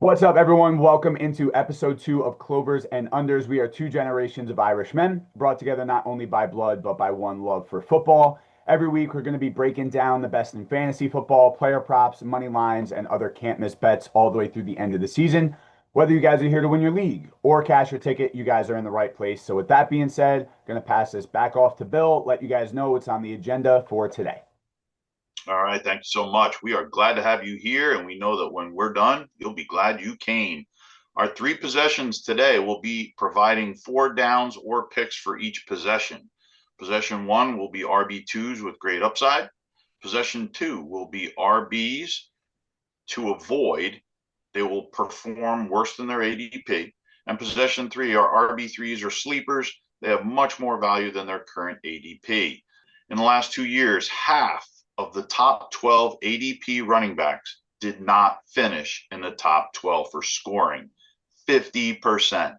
What's up, everyone? Welcome into episode 2 of Clovers and Unders. We are two generations of Irishmen brought together not only by blood, but by one love for football. Every week, we're going to be breaking down the best in fantasy football, player props, money lines, and other can't miss bets all the way through the end of the season. Whether you guys are here to win your league or cash your ticket, you guys are in the right place. So, with that being said, I'm going to pass this back off to Bill, let you guys know what's on the agenda for today. All right, thank you so much. We are glad to have you here, and we know that when we're done, you'll be glad you came. Our three possessions today will be providing four downs or picks for each possession. Possession one will be RB2s with great upside. Possession two will be RBs to avoid. They will perform worse than their ADP. And possession three are RB3s or sleepers. They have much more value than their current ADP. In the last 2 years, half of the top 12 ADP running backs did not finish in the top 12 for scoring, 50%.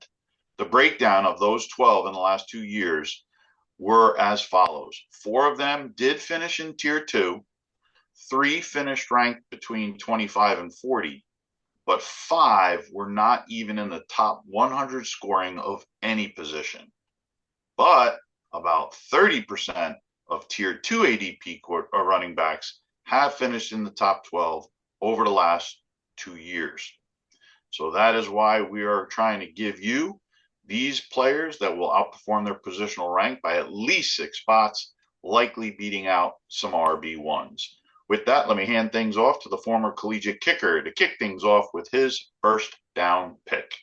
The breakdown of those 12 in the last 2 years were as follows. 4 of them did finish in tier 2, 3 finished ranked between 25 and 40, but 5 were not even in the top 100 scoring of any position. But about 30% of tier 2 ADP running backs have finished in the top 12 over the last 2 years. So that is why we are trying to give you these players that will outperform their positional rank by at least 6 spots, likely beating out some RB1s. With that, let me hand things off to the former collegiate kicker to kick things off with his first down pick.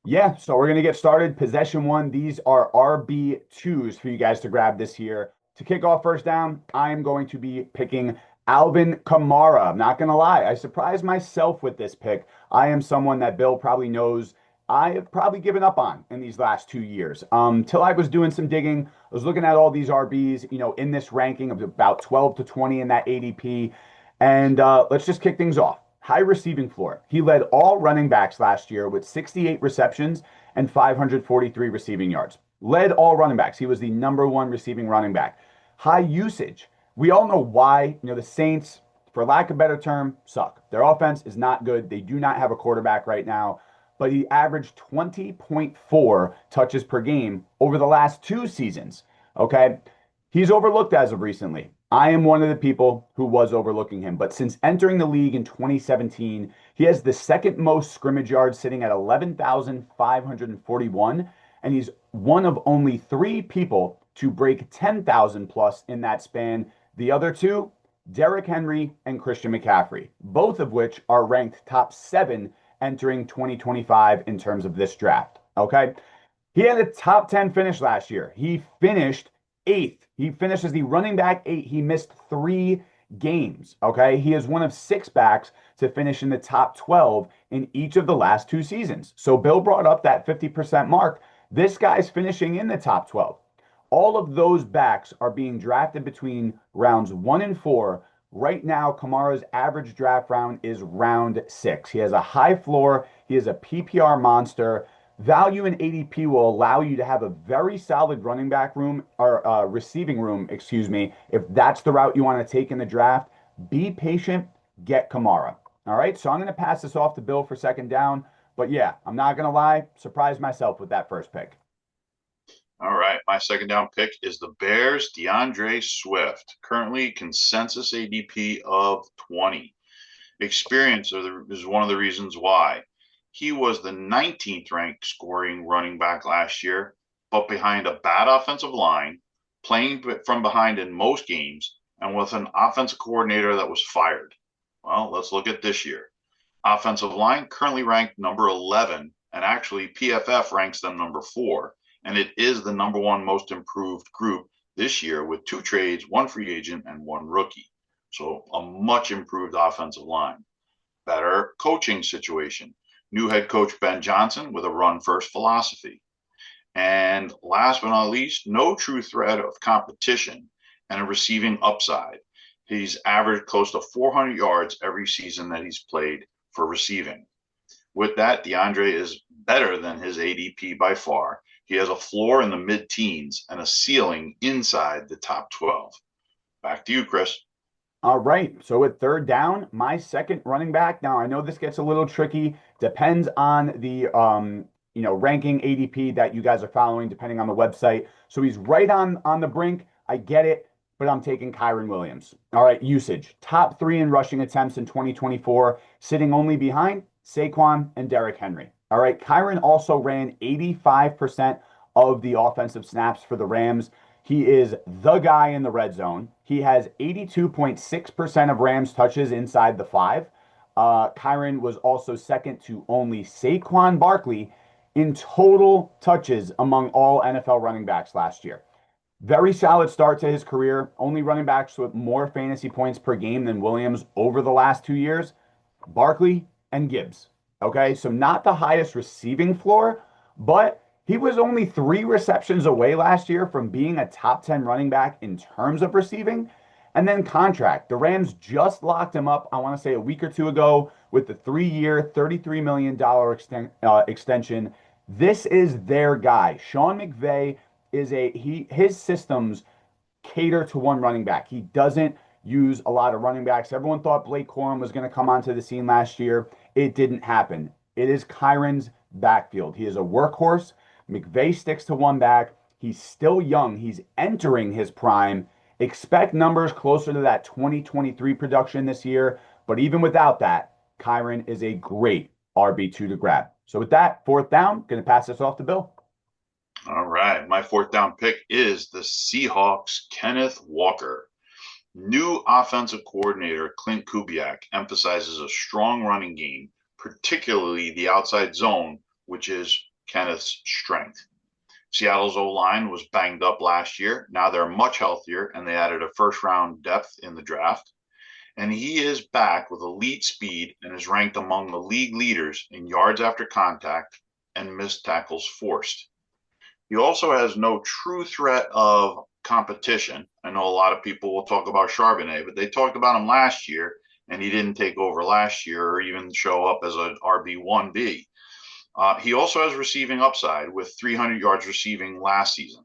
Yeah, so we're going to get started. Possession one, these are RB2s for you guys to grab this year. To kick off first down, I am going to be picking Alvin Kamara. I'm not going to lie. I surprised myself with this pick. I am someone that Bill probably knows I have probably given up on in these last 2 years. Till I was doing some digging, I was looking at all these RBs, in this ranking of about 12 to 20 in that ADP. And let's just kick things off. High receiving floor. He led all running backs last year with 68 receptions and 543 receiving yards. Led all running backs. He was the number one receiving running back. High usage. We all know why. The Saints, for lack of a better term, suck. Their offense is not good. They do not have a quarterback right now, but he averaged 20.4 touches per game over the last 2 seasons. Okay. He's overlooked as of recently. I am one of the people who was overlooking him, but since entering the league in 2017, he has the second most scrimmage yards, sitting at 11,541, and he's one of only 3 people to break 10,000 plus in that span. The other 2, Derrick Henry and Christian McCaffrey, both of which are ranked top 7 entering 2025 in terms of this draft. Okay. He had a top 10 finish last year. He finished 8th. He finished as the running back 8. He missed 3 games. Okay. He is one of 6 backs to finish in the top 12 in each of the last 2 seasons. So Bill brought up that 50% mark. This guy's finishing in the top 12. All of those backs are being drafted between rounds 1 and 4. Right now, Kamara's average draft round is round 6. He has a high floor. He is a PPR monster. Value in ADP will allow you to have a very solid running back room or receiving room, excuse me, if that's the route you want to take in the draft. Be patient, get Kamara. All right, so I'm going to pass this off to Bill for second down. But yeah, I'm not going to lie, surprised myself with that first pick. All right, my second down pick is the Bears' DeAndre Swift, currently consensus ADP of 20. Experience is one of the reasons why. He was the 19th ranked scoring running back last year, but behind a bad offensive line, playing from behind in most games, and with an offensive coordinator that was fired. Well, let's look at this year. Offensive line currently ranked number 11, and actually PFF ranks them number 4. And it is the number 1 most improved group this year with 2 trades, 1 free agent, and 1 rookie. So a much improved offensive line. Better coaching situation. New head coach Ben Johnson with a run-first philosophy. And last but not least, no true threat of competition and a receiving upside. He's averaged close to 400 yards every season that he's played for receiving. With that, DeAndre is better than his ADP by far. He has a floor in the mid-teens and a ceiling inside the top 12. Back to you, Chris. All right. So at third down, my second running back. Now I know this gets a little tricky. Depends on the ranking ADP that you guys are following, depending on the website. So he's right on the brink. I get it, but I'm taking Kyren Williams. All right, usage. Top three in rushing attempts in 2024, sitting only behind Saquon and Derrick Henry. All right, Kyren also ran 85% of the offensive snaps for the Rams. He is the guy in the red zone. He has 82.6% of Rams touches inside the five. Kyren was also second to only Saquon Barkley in total touches among all NFL running backs last year. Very solid start to his career. Only running backs with more fantasy points per game than Williams over the last 2 years. Barkley and Gibbs. Okay, so not the highest receiving floor, but he was only 3 receptions away last year from being a top 10 running back in terms of receiving. And then contract. The Rams just locked him up, I want to say a week or two ago, with the 3 year, $33 million extension. This is their guy. Sean McVay is his systems cater to one running back. He doesn't use a lot of running backs. Everyone thought Blake Corum was going to come onto the scene last year. It didn't happen. It is Kyren's backfield. He is a workhorse. McVay sticks to one back. He's still young. He's entering his prime. Expect numbers closer to that 2023 production this year. But even without that, Kyren is a great RB2 to grab. So with that, fourth down, going to pass this off to Bill. All right. My fourth down pick is the Seahawks' Kenneth Walker. New offensive coordinator Clint Kubiak emphasizes a strong running game, particularly the outside zone, which is Kenneth's strength. Seattle's O-line was banged up last year. Now they're much healthier, and they added a first-round depth in the draft. And he is back with elite speed and is ranked among the league leaders in yards after contact and missed tackles forced. He also has no true threat of competition. I know a lot of people will talk about Charbonnet, but they talked about him last year, and he didn't take over last year or even show up as an RB1B. He also has receiving upside with 300 yards receiving last season.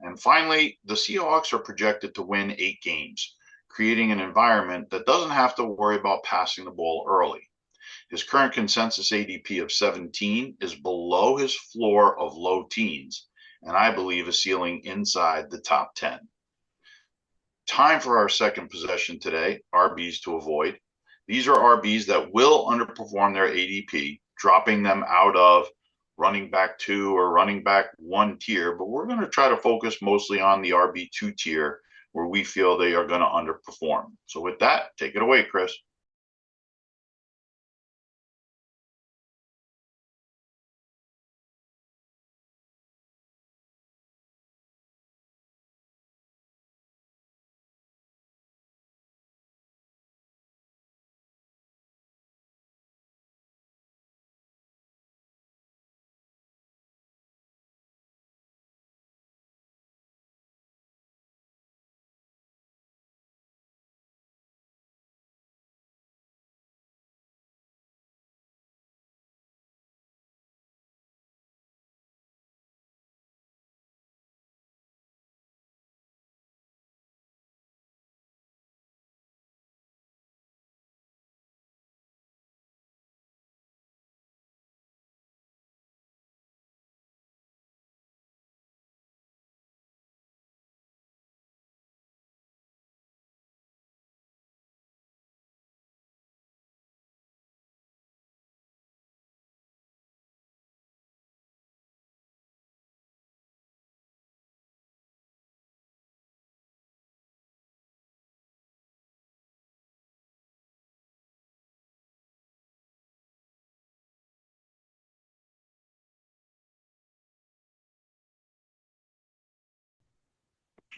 And finally, the Seahawks are projected to win 8 games, creating an environment that doesn't have to worry about passing the ball early. His current consensus ADP of 17 is below his floor of low teens, and I believe a ceiling inside the top 10. Time for our second possession today, RBs to avoid. These are RBs that will underperform their ADP, dropping them out of running back 2 or running back 1 tier, but we're going to try to focus mostly on the RB2 tier where we feel they are going to underperform. So with that, take it away, Chris.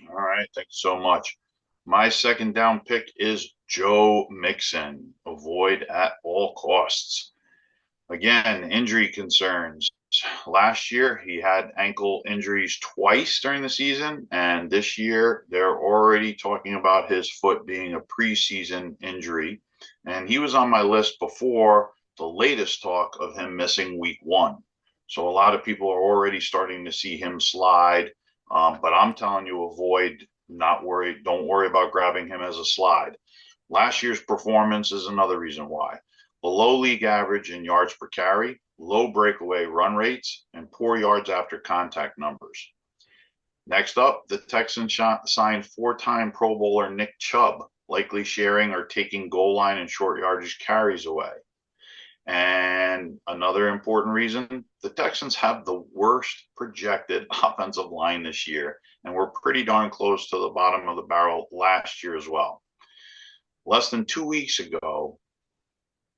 All right, thanks so much. My second down pick is Joe Mixon. Avoid at all costs. Again, injury concerns. Last year, he had ankle injuries twice during the season, and this year they're already talking about his foot being a preseason injury. And he was on my list before the latest talk of him missing week 1. So a lot of people are already starting to see him slide. But I'm telling you, avoid Not worry. Don't worry about grabbing him as a slide. Last year's performance is another reason why. Below league average in yards per carry, low breakaway run rates, and poor yards after contact numbers. Next up, the Texans signed four-time Pro Bowler Nick Chubb, likely sharing or taking goal line and short yardage carries away. And another important reason, the Texans have the worst projected offensive line this year, and we're pretty darn close to the bottom of the barrel last year as well. Less than 2 weeks ago,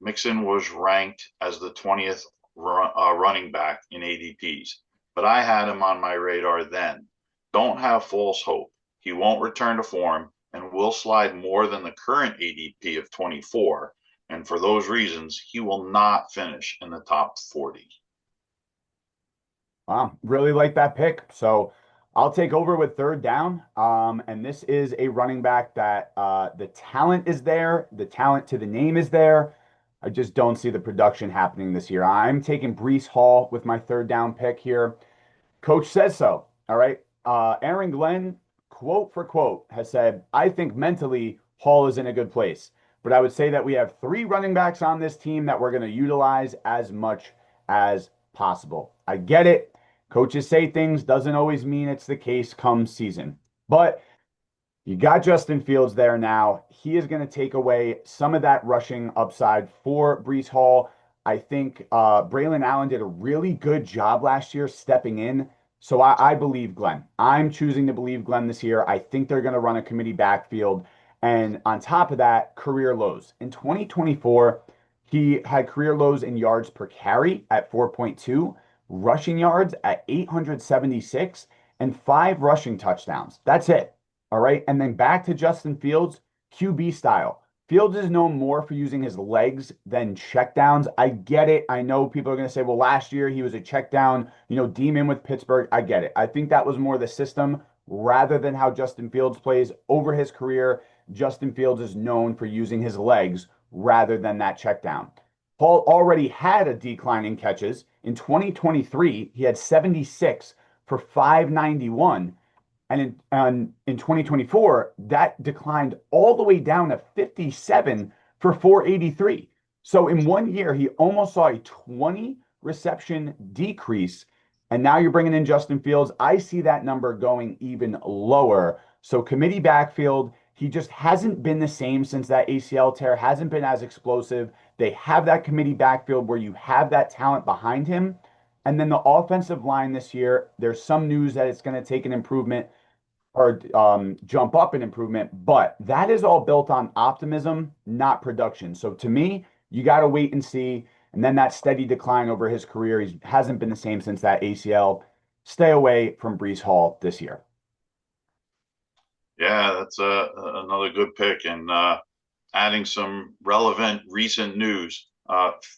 Mixon was ranked as the 20th running back in ADPs, but I had him on my radar then. Don't have false hope. He won't return to form and will slide more than the current ADP of 24. And for those reasons, he will not finish in the top 40. Wow, really like that pick. So I'll take over with third down. And this is a running back that the talent is there, the talent to the name is there. I just don't see the production happening this year. I'm taking Breece Hall with my third down pick here. Coach says so. All right. Aaron Glenn, quote for quote, has said, I think mentally Hall is in a good place. But I would say that we have three running backs on this team that we're going to utilize as much as possible. I get it. Coaches say things doesn't always mean it's the case come season. But you got Justin Fields there now. He is going to take away some of that rushing upside for Breece Hall. I think Braylon Allen did a really good job last year stepping in. So I believe Glenn. I'm choosing to believe Glenn this year. I think they're going to run a committee backfield. And on top of that, career lows. In 2024, he had career lows in yards per carry at 4.2, rushing yards at 876, and 5 rushing touchdowns. That's it. All right. And then back to Justin Fields, QB style. Fields is known more for using his legs than checkdowns. I get it. I know people are going to say, well, last year he was a checkdown, demon with Pittsburgh. I get it. I think that was more the system rather than how Justin Fields plays over his career. Justin Fields is known for using his legs rather than that checkdown. Paul already had a decline in catches. In 2023, he had 76 for 591. And in 2024, that declined all the way down to 57 for 483. So in 1 year, he almost saw a 20 reception decrease. And now you're bringing in Justin Fields. I see that number going even lower. So committee backfield, he just hasn't been the same since that ACL tear, hasn't been as explosive. They have that committee backfield where you have that talent behind him. And then the offensive line this year, there's some news that it's going to take an improvement or jump up in improvement, but that is all built on optimism, not production. So to me, you got to wait and see. And then that steady decline over his career, he hasn't been the same since that ACL. Stay away from Breece Hall this year. Yeah, that's another good pick. And adding some relevant recent news,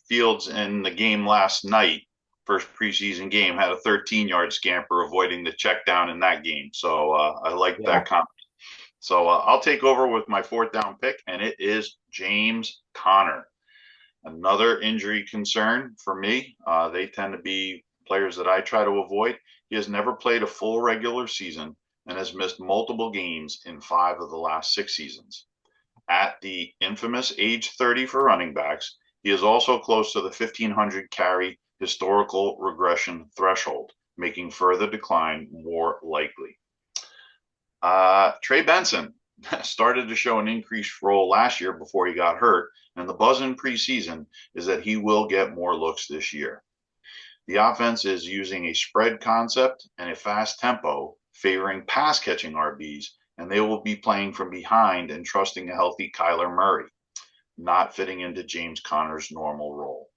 Fields in the game last night, first preseason game, had a 13-yard scamper avoiding the check down in that game. So I like that comment. So I'll take over with my fourth down pick, and it is James Conner. Another injury concern for me. They tend to be players that I try to avoid. He has never played a full regular season and has missed multiple games in 5 of the last 6 seasons. At the infamous age 30 for running backs, he is also close to the 1,500 carry historical regression threshold, making further decline more likely. Trey Benson started to show an increased role last year before he got hurt, and the buzz in preseason is that he will get more looks this year. The offense is using a spread concept and a fast tempo, favoring pass catching RBs, and they will be playing from behind and trusting a healthy Kyler Murray, not fitting into James Conner's normal role.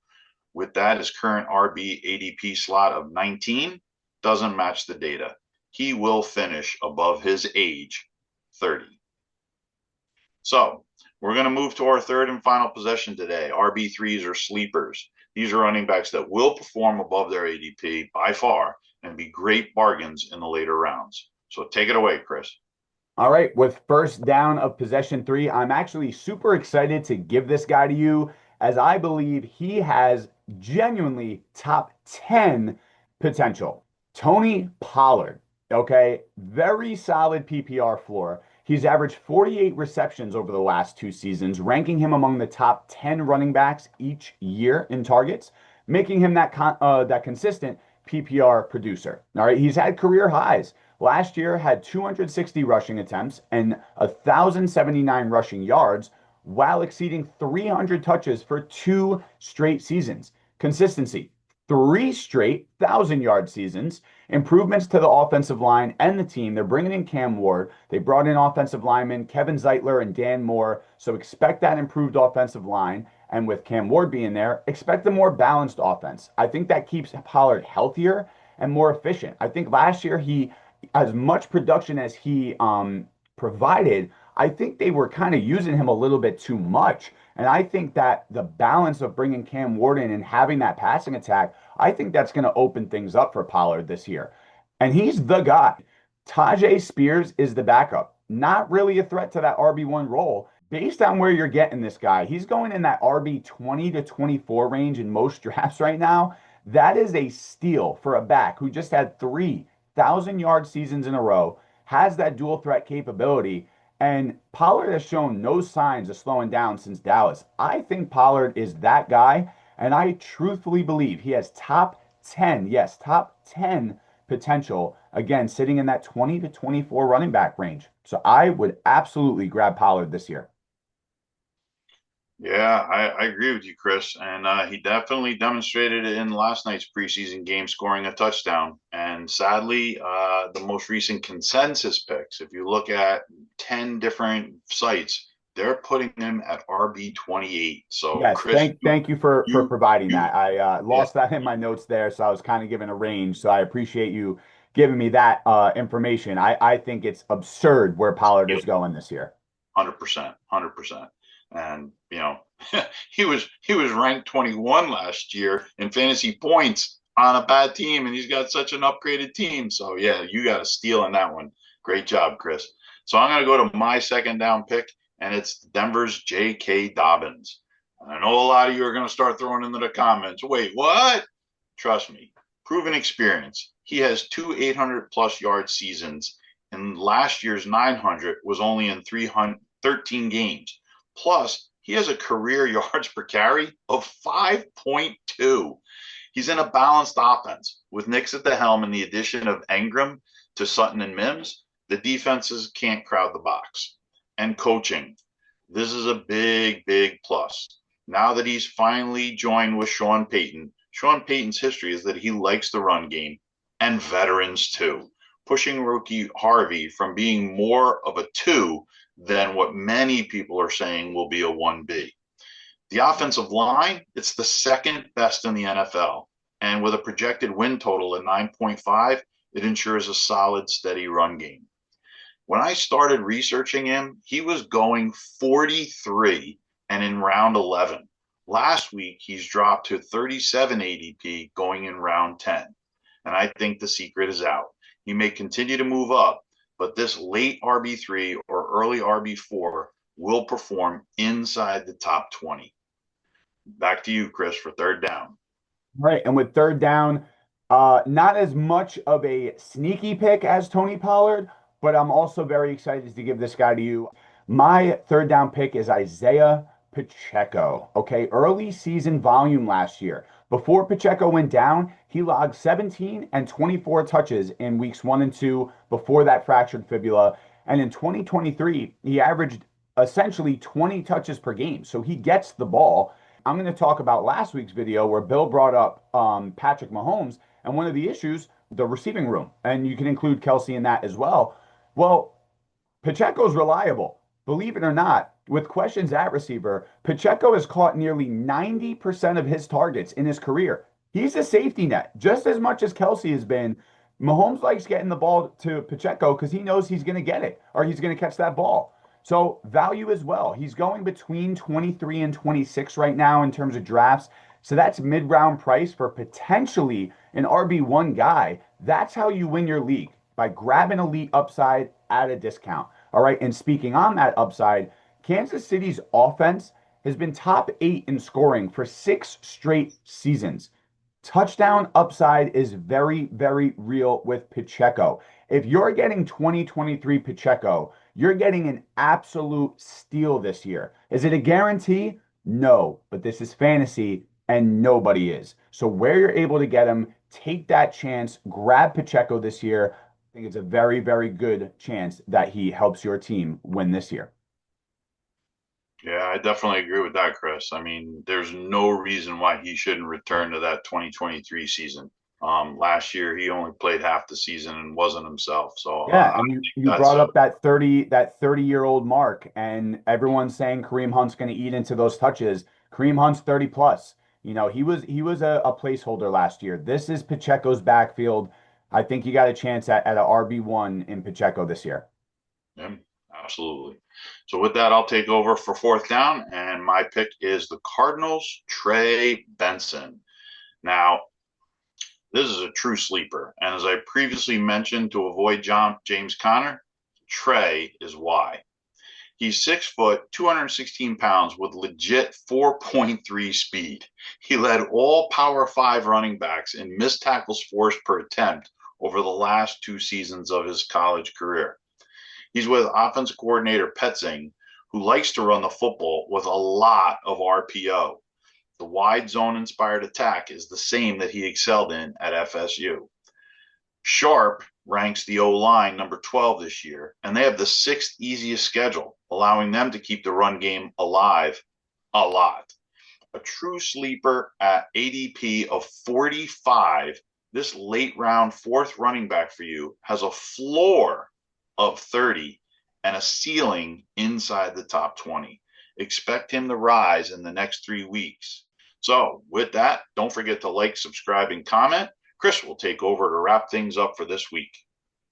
With that, his current RB ADP slot of 19 doesn't match the data. He will finish above his age, 30. So we're going to move to our third and final possession today. RB3s or sleepers. These are running backs that will perform above their ADP by far and be great bargains in the later rounds. So take it away, Chris. All right, with first down of possession 3, I'm actually super excited to give this guy to you, as I believe he has genuinely top 10 potential. Tony Pollard. Okay, very solid PPR floor. He's averaged 48 receptions over the last 2 seasons, ranking him among the top 10 running backs each year in targets, making him that consistent PPR producer. All right, he's had career highs. Last year had 260 rushing attempts and 1,079 rushing yards, while exceeding 300 touches for 2 straight seasons. Consistency, 3 straight 1,000-yard seasons. Improvements to the offensive line and the team. They're bringing in Cam Ward. They brought in offensive linemen Kevin Zeitler and Dan Moore. So expect that improved offensive line. And with Cam Ward being there, expect a more balanced offense. I think that keeps Pollard healthier and more efficient. I think last year as much production as he provided, I think they were kind of using him a little bit too much. And I think that the balance of bringing Cam Ward in and having that passing attack, I think that's going to open things up for Pollard this year. And he's the guy. Tajay Spears is the backup. Not really a threat to that RB1 role. Based on where you're getting this guy, he's going in that RB 20 to 24 range in most drafts right now. That is a steal for a back who just had 3,000-yard seasons in a row, has that dual threat capability. And Pollard has shown no signs of slowing down since Dallas. I think Pollard is that guy, and I truthfully believe he has top 10, yes, top 10 potential, again, sitting in that 20 to 24 running back range. So I would absolutely grab Pollard this year. Yeah, I agree with you, Chris. And he definitely demonstrated it in last night's preseason game, scoring a touchdown. And sadly, the most recent consensus picks, if you look at 10 different sites, they're putting him at RB 28. So, Yes, Chris, thank you for providing you, that. I yeah, lost that in my notes there, so I was kind of given a range. So I appreciate you giving me that information. I think it's absurd where Pollard yeah, is going this year. 100%, 100%. And he was ranked 21 last year in fantasy points on a bad team, and he's got such an upgraded team. So yeah, you got a steal on that one. Great job, Chris. So I'm going to go to my second down pick, and it's Denver's J.K. Dobbins. And I know a lot of you are going to start throwing into the comments. Wait, what? Trust me, proven experience. He has two 800-plus yard seasons, and last year's 900 was only in 313 games. Plus, he has a career yards per carry of 5.2. He's in a balanced offense with Nix at the helm and the addition of Engram to Sutton and Mims. The defenses can't crowd the box. And coaching. This is a big, big plus. Now that he's finally joined with Sean Payton's history is that he likes the run game and veterans too, pushing rookie Harvey from being more of a 2 than what many people are saying will be a 1B. The offensive line, it's the second best in the NFL. And with a projected win total at 9.5, it ensures a solid, steady run game. When I started researching him, he was going 43 and in round 11. Last week, he's dropped to 37 ADP going in round 10. And I think the secret is out. He may continue to move up, but this late RB3 or early RB4 will perform inside the top 20. Back to you, Chris, for third down. Right. And with third down, not as much of a sneaky pick as Tony Pollard, but I'm also very excited to give this guy to you. My third down pick is Isiah Pacheco. Okay. Early season volume last year. Before Pacheco went down, he logged 17 and 24 touches in weeks 1 and 2 before that fractured fibula. And in 2023, he averaged essentially 20 touches per game. So he gets the ball. I'm going to talk about last week's video where Bill brought up Patrick Mahomes and one of the issues, the receiving room. And you can include Kelsey in that as well. Well, Pacheco's reliable. Believe it or not, with questions at receiver, Pacheco has caught nearly 90% of his targets in his career. He's a safety net, just as much as Kelsey has been. Mahomes likes getting the ball to Pacheco because he knows he's going to get it or he's going to catch that ball. So value as well. He's going between 23 and 26 right now in terms of drafts. So that's mid-round price for potentially an RB1 guy. That's how you win your league, by grabbing elite upside at a discount. All right. And speaking on that upside, Kansas City's offense has been top 8 in scoring for 6 straight seasons. Touchdown upside is very, very real with Pacheco. If you're getting 2023 Pacheco, you're getting an absolute steal this year. Is it a guarantee? No, but this is fantasy and nobody is. So where you're able to get him, take that chance, grab Pacheco this year. I think it's a very, very good chance that he helps your team win this year. Yeah, I definitely agree with that, Chris. I mean, there's no reason why he shouldn't return to that 2023 season. Last year he only played half the season and wasn't himself. So Yeah, I and think you that's brought a up that 30-year-old mark, and everyone's saying Kareem Hunt's going to eat into those touches. Kareem Hunt's 30 plus. He was a placeholder last year. This is Pacheco's backfield. I think you got a chance at a RB1 in Pacheco this year. yeah, absolutely. So with that, I'll take over for fourth down, and my pick is the Cardinals, Trey Benson. Now, this is a true sleeper, and as I previously mentioned, to avoid James Conner, Trey is why. He's 6 foot, 216 pounds with legit 4.3 speed. He led all Power 5 running backs in missed tackles forced per attempt over the last 2 seasons of his college career. He's with offense coordinator Petzing, who likes to run the football with a lot of RPO. The wide zone inspired attack is the same that he excelled in at FSU. Sharp ranks the O line number 12 this year, and they have the sixth easiest schedule, allowing them to keep the run game alive a lot. A true sleeper at ADP of 45, this late round fourth running back for you has a floor of 30 and a ceiling inside the top 20. Expect him to rise in the next 3 weeks. So, with that, don't forget to like, subscribe, and comment. Chris will take over to wrap things up for this week.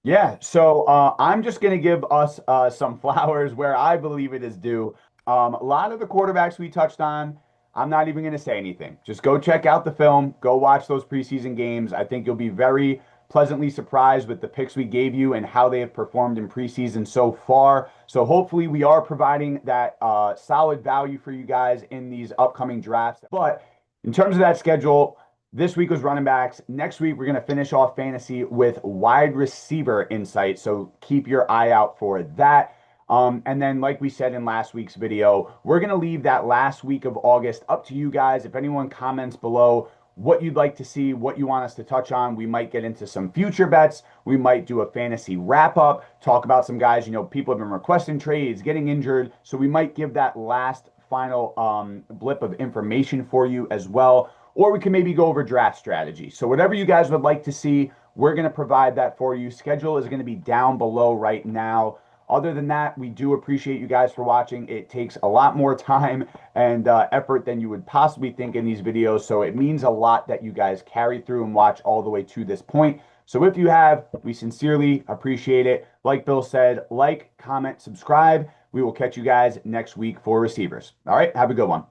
Yeah, so I'm just going to give us some flowers where I believe it is due. A lot of the quarterbacks we touched on, I'm not even going to say anything. Just go check out the film, go watch those preseason games. I think you'll be very pleasantly surprised with the picks we gave you and how they have performed in preseason so far. So hopefully we are providing that solid value for you guys in these upcoming drafts. But in terms of that schedule, this week was running backs. Next week, we're going to finish off fantasy with wide receiver insight. So keep your eye out for that. And then, like we said in last week's video, we're going to leave that last week of August up to you guys. If anyone comments below what you'd like to see, what you want us to touch on, we might get into some future bets. We might do a fantasy wrap up, talk about some guys, people have been requesting trades, getting injured. So we might give that last final blip of information for you as well. Or we can maybe go over draft strategy. So whatever you guys would like to see, we're going to provide that for you. Schedule is going to be down below right now. Other than that, we do appreciate you guys for watching. It takes a lot more time and effort than you would possibly think in these videos. So it means a lot that you guys carry through and watch all the way to this point. So if you have, we sincerely appreciate it. Like Bill said, like, comment, subscribe. We will catch you guys next week for receivers. All right, have a good one.